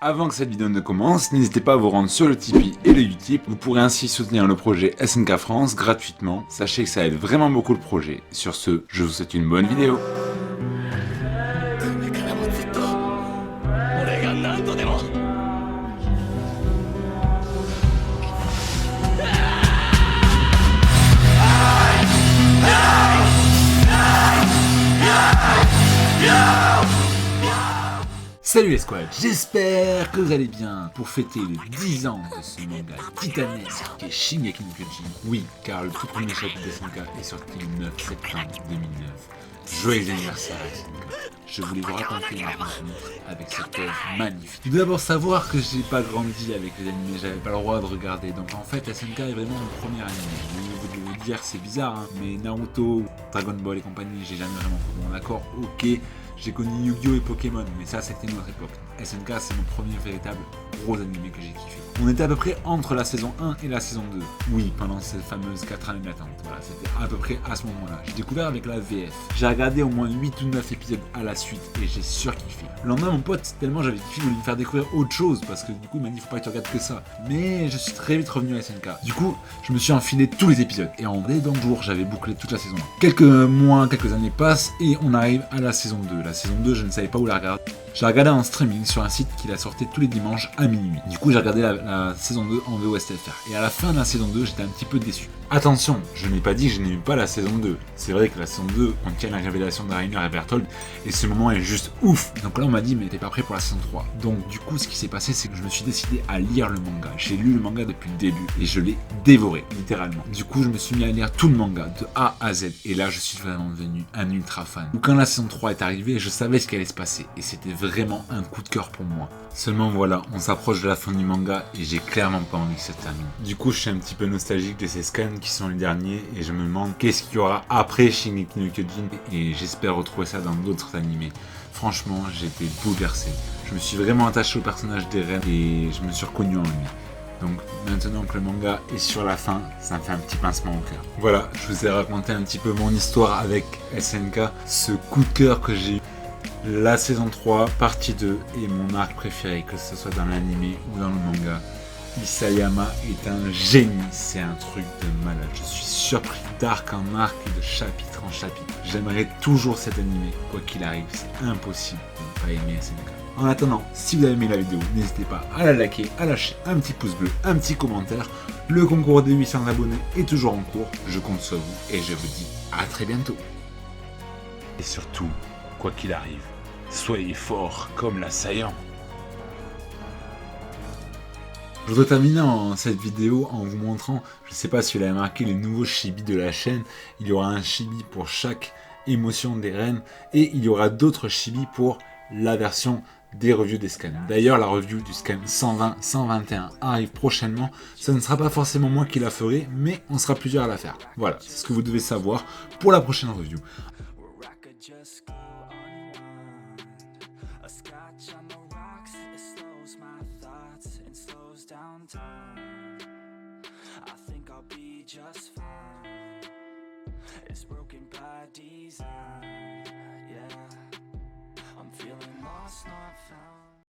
Avant que cette vidéo ne commence, n'hésitez pas à vous rendre sur le Tipeee et le Utip. Vous pourrez ainsi soutenir le projet SNK France gratuitement. Sachez que ça aide vraiment beaucoup le projet. Sur ce, je vous souhaite une bonne vidéo. Salut les squads, j'espère que vous allez bien pour fêter les 10 ans de ce manga titanesque qui est Shingeki no Kyojin. Oui, car le tout premier chapitre de SNK est sorti le 9 septembre 2009. Joyeux anniversaire à SNK. Je voulais vous raconter ma rencontre avec cette œuvre magnifique. Tout d'abord savoir que j'ai pas grandi avec les animés, j'avais pas le droit de regarder. Donc en fait SNK est vraiment mon premier animé. Vous devez vous dire c'est bizarre, hein, mais Naruto, Dragon Ball et compagnie, j'ai jamais vraiment fait. Bon d'accord, ok. J'ai connu Yu-Gi-Oh et Pokémon, mais ça c'était notre époque. SNK c'est mon premier véritable gros animé que j'ai kiffé. On était à peu près entre la saison 1 et la saison 2. Oui, pendant ces fameuses 4 années d'attente. Voilà, c'était à peu près à ce moment-là. J'ai découvert avec la VF. J'ai regardé au moins 8 ou 9 épisodes à la suite et j'ai surkiffé. Le lendemain, mon pote, tellement j'avais kiffé, voulu me faire découvrir autre chose parce que du coup, il m'a dit faut pas que tu regardes que ça. Mais je suis très vite revenu à SNK. Du coup, je me suis enfilé tous les épisodes et en vrai, dans le jour, j'avais bouclé toute la saison 1. Quelques mois, quelques années passent et on arrive à la saison 2. La saison 2, je ne savais pas où la regarder. J'ai regardé en streaming sur un site qui la sortait tous les dimanches à minuit. Du coup, j'ai regardé la saison 2 en VOSTFR. Et à la fin de la saison 2, j'étais un petit peu déçu. Attention, je n'ai pas dit que je n'aimais pas la saison 2. C'est vrai que la saison 2 contient la révélation de Reiner et Berthold, et ce moment est juste ouf. Donc là, on m'a dit, mais t'es pas prêt pour la saison 3. Donc du coup, ce qui s'est passé, c'est que je me suis décidé à lire le manga. J'ai lu le manga depuis le début, et je l'ai dévoré, littéralement. Du coup, je me suis mis à lire tout le manga, de A à Z, et là, je suis vraiment devenu un ultra fan. Donc quand la saison 3 est arrivée, je savais ce qui allait se passer, et c'était vraiment un coup de cœur pour moi. Seulement voilà, on s'approche de la fin du manga, et j'ai clairement pas envie que ça termine. Du coup, je suis un petit peu nostalgique de ces scans qui sont les derniers et je me demande qu'est-ce qu'il y aura après Shingeki no Kyojin et j'espère retrouver ça dans d'autres animés. Franchement, j'ai été bouleversé. Je me suis vraiment attaché au personnage d'Eren et je me suis reconnu en lui. Donc maintenant que le manga est sur la fin, ça me fait un petit pincement au cœur. Voilà, je vous ai raconté un petit peu mon histoire avec SNK, ce coup de cœur que j'ai eu. La saison 3, partie 2 est mon arc préféré, que ce soit dans l'animé ou dans le manga. Isayama est un génie, c'est un truc de malade. Je suis surpris d'arc en arc et de chapitre en chapitre. J'aimerais toujours cet animé, quoi qu'il arrive, c'est impossible de ne pas aimer SNK. En attendant, si vous avez aimé la vidéo, n'hésitez pas à la liker, à lâcher un petit pouce bleu, un petit commentaire. Le concours des 800 abonnés est toujours en cours, je compte sur vous et je vous dis à très bientôt. Et surtout, quoi qu'il arrive, soyez forts comme l'assaillant. Je voudrais terminer cette vidéo en vous montrant, je ne sais pas si vous l'avez remarqué, les nouveaux chibis de la chaîne. Il y aura un chibi pour chaque émotion des reines et il y aura d'autres chibis pour la version des reviews des scans. D'ailleurs, la review du scan 120-121 arrive prochainement. Ce ne sera pas forcément moi qui la ferai, mais on sera plusieurs à la faire. Voilà, c'est ce que vous devez savoir pour la prochaine review. I think I'll be just fine. It's broken by design, yeah. I'm feeling lost, not found.